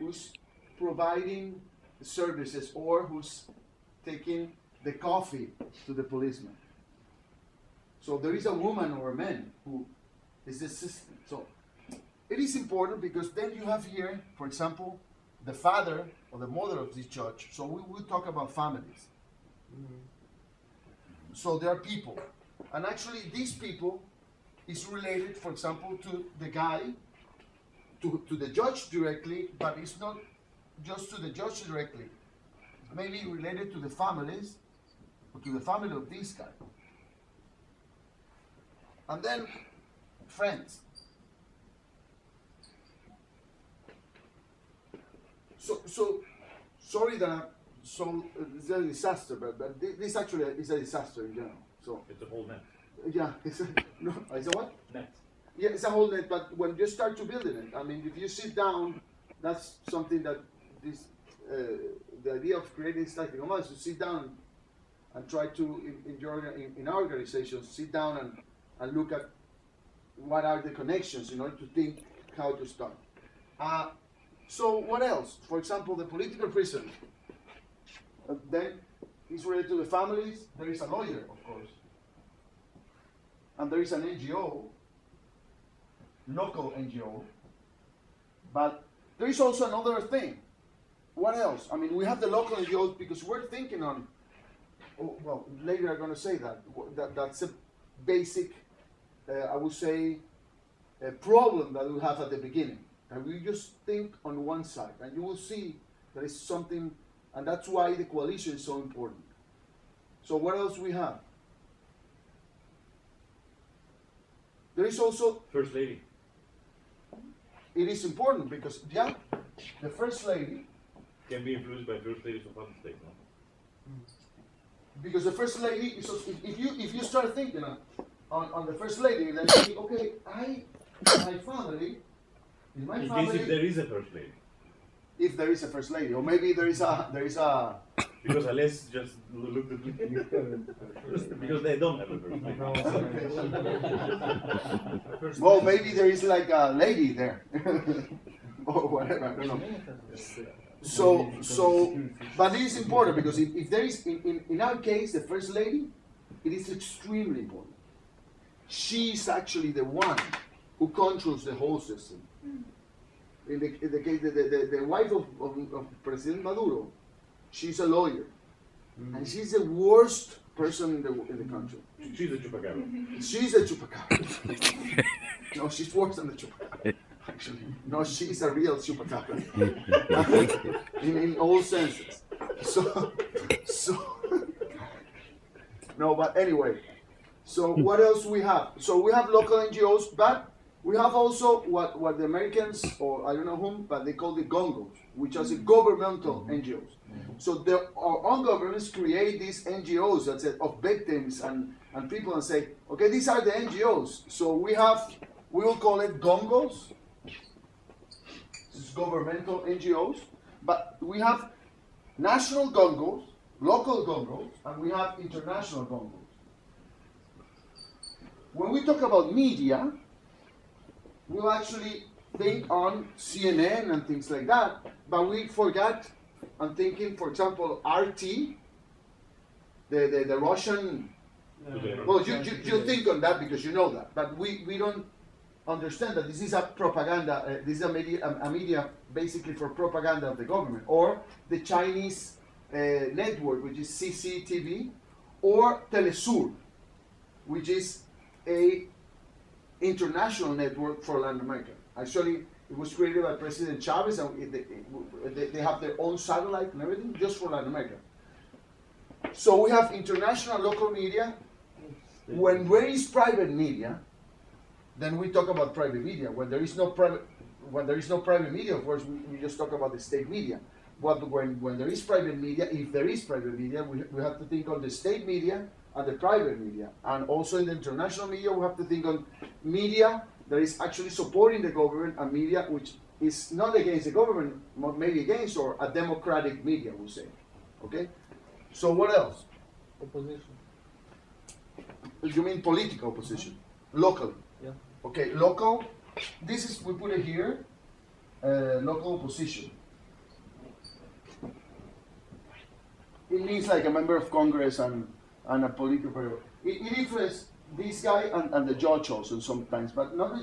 who's providing services or who's taking the coffee to the policeman. So there is a woman or a man who is the assistant. So it is important because then you have here, for example, the father or the mother of this judge. So we will talk about families. So there are people. And actually these people is related, for example, to the guy, to the judge directly, but it's not just to the judge directly. It's maybe related to the families, or to the family of this guy. And then, friends. So sorry that it's a disaster, but this actually is a disaster in general. So it's a whole net. Yeah, it's a what? Net. Yeah, it's a whole net, but when you start to build it, I mean, if you sit down, that's something that this, the idea of creating static command is to sit down and try to, in our organization, sit down and look at what are the connections in order to think how to start. So what else? For example, the political prison. Then it's related to the families. There is a lawyer, of course. And there is an NGO, local NGO. But there is also another thing. What else? I mean, we have the local NGOs because we're thinking on, well, later I'm going to say that's a basic, I would say, a problem that we have at the beginning. And we just think on one side, and you will see there is something, and that's why the coalition is so important. So what else we have? There is also First Lady. It is important because, yeah, the First Lady can be influenced by First Ladies of other states, no? Because the First Lady is, if you start thinking on the First Lady, then you think, okay, my family, in my family, case if there is a First Lady. If there is a First Lady, or maybe there is a because Alex just looked at me. Because they don't have a First Lady. Well, maybe there is like a lady there, or whatever. I don't know. So, but it is important because if there is, in our case, the First Lady, it is extremely important. She is actually the one who controls the whole system. In the case, the wife of President Maduro, she's a lawyer, and she's the worst person in the country. She's a chupacabra. She's a chupacabra. No, she's worse than the chupacabra. Actually, no, she's a real chupacabra. in all senses. So no, but anyway. So what else we have? So we have local NGOs, but we have also what the Americans, or I don't know whom, but they call the gongos, which are the governmental NGOs. So our own governments create these NGOs that say, of victims and people and say, okay, these are the NGOs. So we will call it gongos. This is governmental NGOs, but we have national gongos, local gongos, and we have international gongos. When we talk about media, we'll actually think on CNN and things like that, but we forgot on thinking, for example, RT, the Russian. Well, you think on that because you know that, but we don't understand that this is a propaganda. This is a media basically for propaganda of the government, or the Chinese network, which is CCTV, or Telesur, which is a international network for Latin America. Actually, it was created by President Chavez, and they have their own satellite and everything just for Latin America. So we have international local media. When there is private media, then we talk about private media. When there is no private media, of course, we just talk about the state media. But when there is private media, if there is private media, we have to think on the state media and the private media. And also in the international media, we have to think on media that is actually supporting the government, and media which is not against the government, maybe against, or a democratic media, we'll say. Okay? So what else? Opposition. You mean political opposition? Local. Yeah. Okay, local. We put it here, local opposition. it means like a member of Congress and a political. It influences this guy and the judge also sometimes, but not the